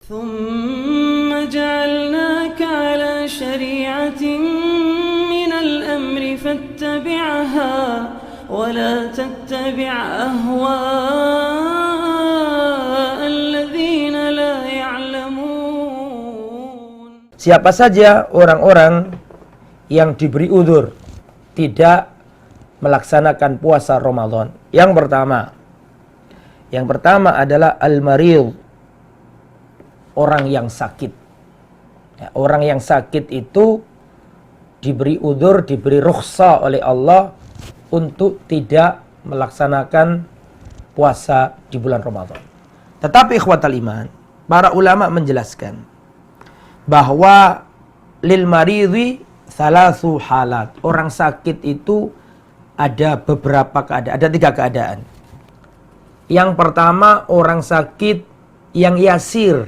ثم جعلناك على شريعة من الأمر فاتبعها ولا تتبع أهواء الذين لا يعلمون. Siapa saja orang-orang yang diberi udzur tidak melaksanakan puasa Ramadan. Yang pertama adalah al-marid, orang yang sakit. Ya, orang yang sakit itu diberi udzur, diberi rukhsah oleh Allah untuk tidak melaksanakan puasa di bulan Ramadan. Tetapi ikhwatal iman, para ulama menjelaskan bahwa lil maridhi thalathu halat. Orang sakit itu ada beberapa keadaan, ada 3 keadaan. Yang pertama, orang sakit yang yasir,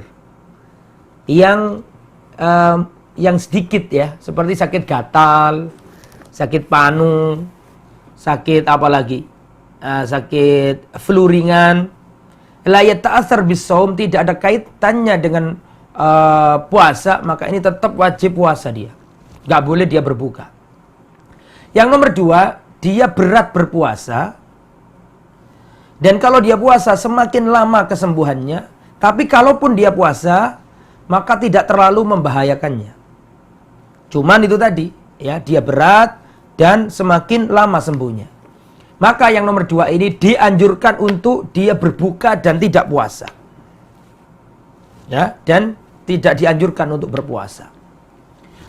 yang sedikit ya, seperti sakit gatal, sakit panu, sakit apa lagi, sakit flu ringan, la yata'atsar bis-shaum, tidak ada kaitannya dengan puasa, maka ini tetap wajib puasa dia, nggak boleh dia berbuka. Yang nomor 2, dia berat berpuasa, dan kalau dia puasa semakin lama kesembuhannya, tapi kalaupun dia puasa maka tidak terlalu membahayakannya. Cuman itu tadi, ya, dia berat dan semakin lama sembuhnya. Maka yang nomor 2 ini dianjurkan untuk dia berbuka dan tidak puasa. Ya, dan tidak dianjurkan untuk berpuasa.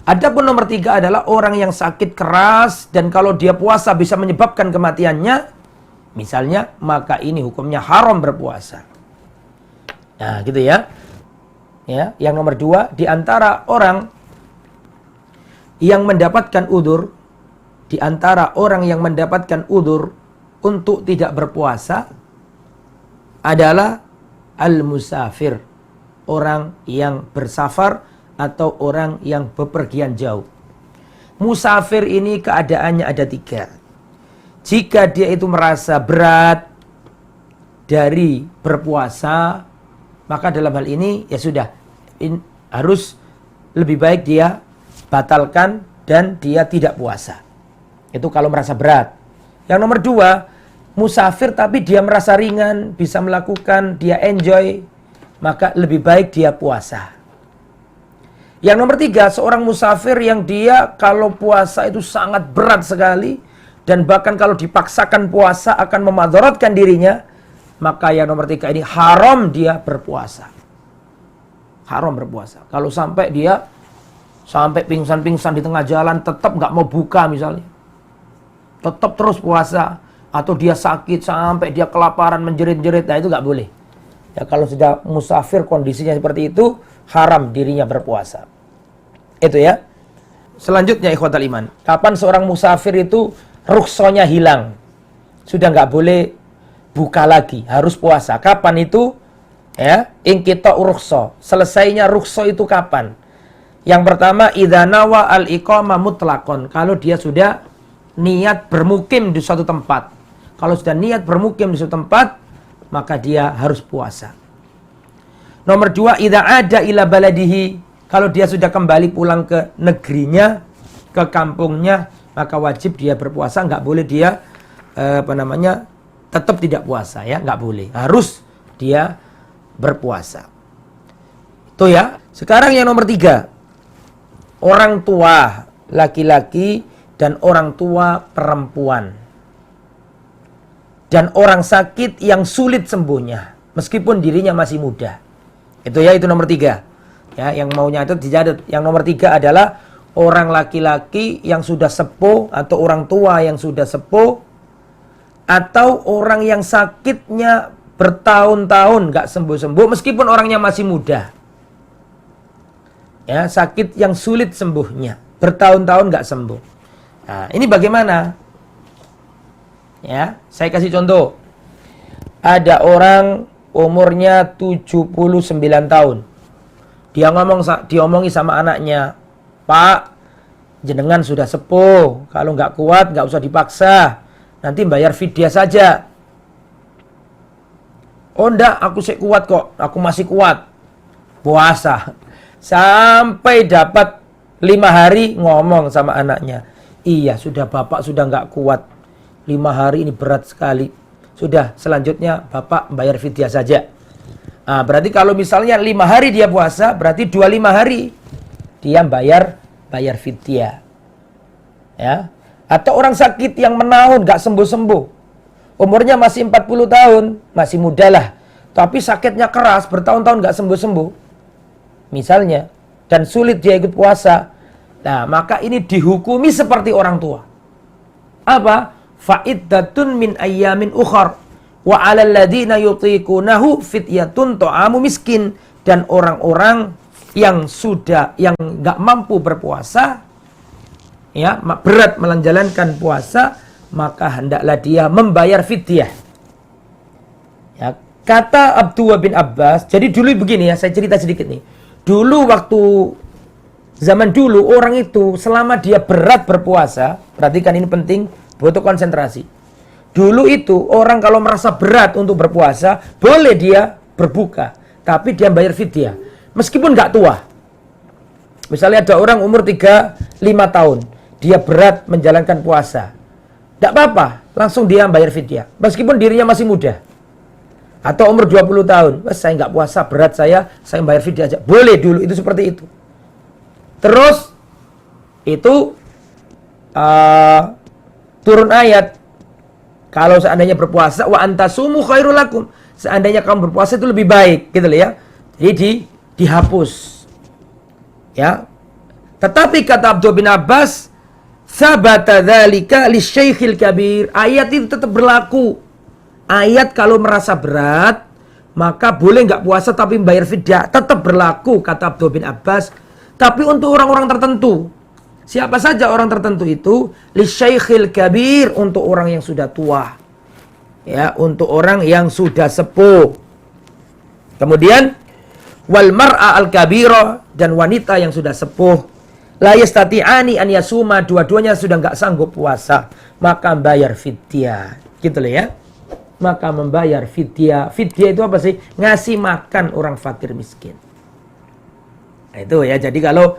Adapun nomor 3 adalah orang yang sakit keras dan kalau dia puasa bisa menyebabkan kematiannya, misalnya, maka ini hukumnya haram berpuasa. Nah, gitu ya. Ya, yang nomor 2, di antara orang yang mendapatkan udzur, di antara orang yang mendapatkan udzur untuk tidak berpuasa adalah al-musafir, orang yang bersafar atau orang yang bepergian jauh. Musafir ini keadaannya ada 3. Jika dia itu merasa berat dari berpuasa, maka dalam hal ini ya sudah, harus lebih baik dia batalkan dan dia tidak puasa. Itu kalau merasa berat. Yang nomor 2, musafir tapi dia merasa ringan, bisa melakukan, dia enjoy, maka lebih baik dia puasa. Yang nomor 3, seorang musafir yang dia kalau puasa itu sangat berat sekali, dan bahkan kalau dipaksakan puasa akan memadaratkan dirinya, maka yang nomor 3 ini haram dia berpuasa. Haram berpuasa. Kalau sampai dia pingsan-pingsan di tengah jalan, tetap nggak mau buka misalnya, tetap terus puasa, atau dia sakit sampai dia kelaparan menjerit-jerit, nah itu nggak boleh. Ya, kalau sudah musafir kondisinya seperti itu, haram dirinya berpuasa. Itu ya. Selanjutnya ikhwatal iman, kapan seorang musafir itu rukhsahnya hilang, sudah nggak boleh buka lagi, harus puasa. Kapan itu? Ya, inqita rukhsah. Selesainya rukhsah itu kapan? Yang pertama, idza nawa al-iqamah mutlaqan. Kalau dia sudah niat bermukim di suatu tempat. Kalau sudah niat bermukim di suatu tempat, maka dia harus puasa. Nomor 2, idza ada ila baladihi. Kalau dia sudah kembali pulang ke negerinya, ke kampungnya, maka wajib dia berpuasa, enggak boleh dia tetap tidak puasa ya, enggak boleh. Harus dia berpuasa. Itu ya. Sekarang yang nomor 3. Orang tua laki-laki dan orang tua perempuan. Dan orang sakit yang sulit sembuhnya meskipun dirinya masih muda. Itu ya, itu nomor 3. Ya, yang maunya itu dicatat. Yang nomor 3 adalah orang laki-laki yang sudah sepuh atau orang tua yang sudah sepuh, atau orang yang sakitnya bertahun-tahun nggak sembuh-sembuh meskipun orangnya masih muda. Ya, sakit yang sulit sembuhnya, bertahun-tahun nggak sembuh. Nah, ini bagaimana? Ya, saya kasih contoh. Ada orang umurnya 79 tahun. Dia diomongi sama anaknya, "Pak, jenengan sudah sepuh, kalau nggak kuat nggak usah dipaksa, nanti bayar fidyah saja." "Oh enggak, aku sih kuat kok, aku masih kuat." puasa. Sampai dapat 5 hari ngomong sama anaknya. Iya, sudah bapak sudah nggak kuat. 5 hari ini berat sekali. Sudah, selanjutnya bapak bayar fidyah saja. Nah, berarti kalau misalnya 5 hari dia puasa, berarti 25 hari dia bayar fidyah. Ya. Atau orang sakit yang menahun nggak sembuh-sembuh. Umurnya masih 40 tahun, masih muda lah. Tapi sakitnya keras, bertahun-tahun nggak sembuh-sembuh. Misalnya, dan sulit dia ikut puasa. Nah, maka ini dihukumi seperti orang tua. Apa? Fa'iddatun min ayyamin ukhar. Wa 'alal ladzina yutiqunahu fidyatun ta'amu miskin. Dan orang-orang yang nggak mampu berpuasa, ya, berat menjalankan puasa, maka hendaklah dia membayar fidyah. Ya, kata Abdullah bin Abbas, jadi dulu begini ya, saya cerita sedikit nih. Dulu waktu zaman dulu orang itu selama dia berat berpuasa, perhatikan ini penting, butuh konsentrasi. Dulu itu orang kalau merasa berat untuk berpuasa, boleh dia berbuka, tapi dia bayar fidyah. Meskipun nggak tua. Misalnya ada orang umur 35 tahun, dia berat menjalankan puasa. Tidak apa-apa, langsung dia bayar fidyah. Meskipun dirinya masih muda. Atau umur 20 tahun. Saya nggak puasa, berat saya bayar fidyah aja. Boleh dulu, itu seperti itu. Terus, itu turun ayat. Kalau seandainya berpuasa, wa antasumu khairul lakum. Seandainya kamu berpuasa itu lebih baik. Gitu loh ya. Jadi, dihapus. Ya. Tetapi kata Abdullah bin Abbas, sabata dzalika lisyaikhil kabir. Ayat itu tetap berlaku. Ayat kalau merasa berat, maka boleh nggak puasa tapi membayar fidyah. Tetap berlaku, kata Abdullah bin Abbas. Tapi untuk orang-orang tertentu. Siapa saja orang tertentu itu? Lisyaikhil kabir, untuk orang yang sudah tua. Ya, untuk orang yang sudah sepuh. Kemudian, wal mar'a al-kabira, dan wanita yang sudah sepuh. La yastati'ani an yasuma, dua-duanya sudah nggak sanggup puasa, maka bayar fidyah. Gitu loh ya. Maka membayar fidyah. Fidyah itu apa sih? Ngasih makan orang fakir miskin. Nah, itu ya. Jadi kalau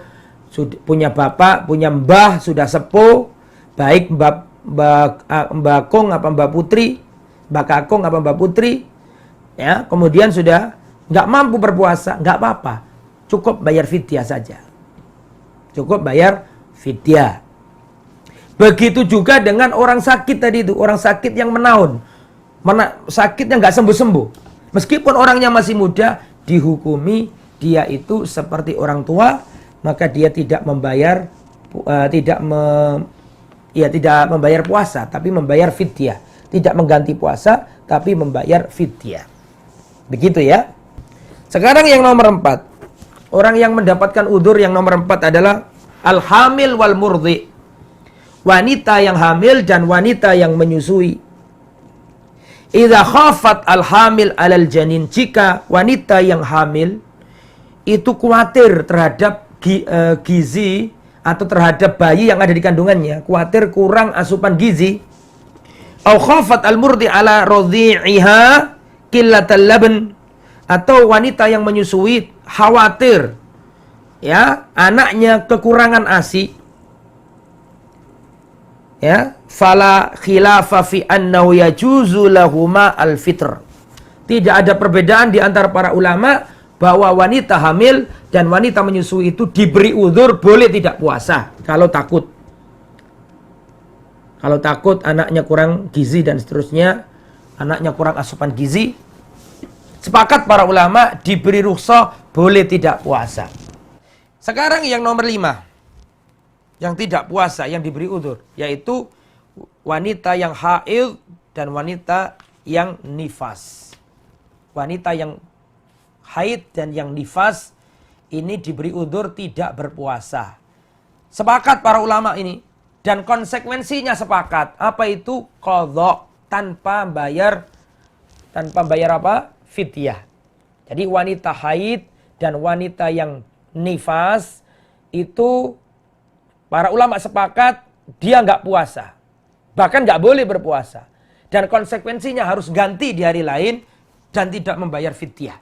punya bapak, punya mbah sudah sepuh, baik Mbak Kong apa Mbak Putri, Mbak Kakong apa Mbak Putri, ya, kemudian sudah nggak mampu berpuasa, nggak apa-apa, cukup bayar fidyah saja. Cukup bayar fidyah. Begitu juga dengan orang sakit tadi itu, orang sakit yang menahun, sakitnya nggak sembuh-sembuh. Meskipun orangnya masih muda, dihukumi dia itu seperti orang tua, maka dia tidak membayar, tidak membayar puasa, tapi membayar fidyah. Tidak mengganti puasa, tapi membayar fidyah. Begitu ya. Sekarang yang nomor 4. Orang yang mendapatkan udzur yang nomor 4 adalah al-hamil wal murdhi. Wanita yang hamil dan wanita yang menyusui. Idza khafat al-hamil alal janin, jika wanita yang hamil itu khawatir terhadap gizi atau terhadap bayi yang ada di kandungannya, khawatir kurang asupan gizi. Au khafat al-murdhi ala radhi'iha qillatal laban, atau wanita yang menyusui khawatir ya anaknya kekurangan ASI, ya, fala khilafa fi annahu yajuzu lahuma al-fitr. Tidak ada perbedaan di antara para ulama bahwa wanita hamil dan wanita menyusui itu diberi udzur boleh tidak puasa kalau takut. Kalau takut anaknya kurang gizi dan seterusnya, anaknya kurang asupan gizi, sepakat para ulama diberi rukhsah boleh tidak puasa. Sekarang yang nomor 5. Yang tidak puasa, yang diberi udzur, yaitu wanita yang haid dan wanita yang nifas. Wanita yang haid dan yang nifas ini diberi udzur tidak berpuasa. Sepakat para ulama ini, dan konsekuensinya sepakat. Apa itu? Qadha, tanpa bayar apa? Fidyah. Jadi wanita haid dan wanita yang nifas itu para ulama sepakat dia nggak puasa, bahkan nggak boleh berpuasa, dan konsekuensinya harus ganti di hari lain dan tidak membayar fidyah.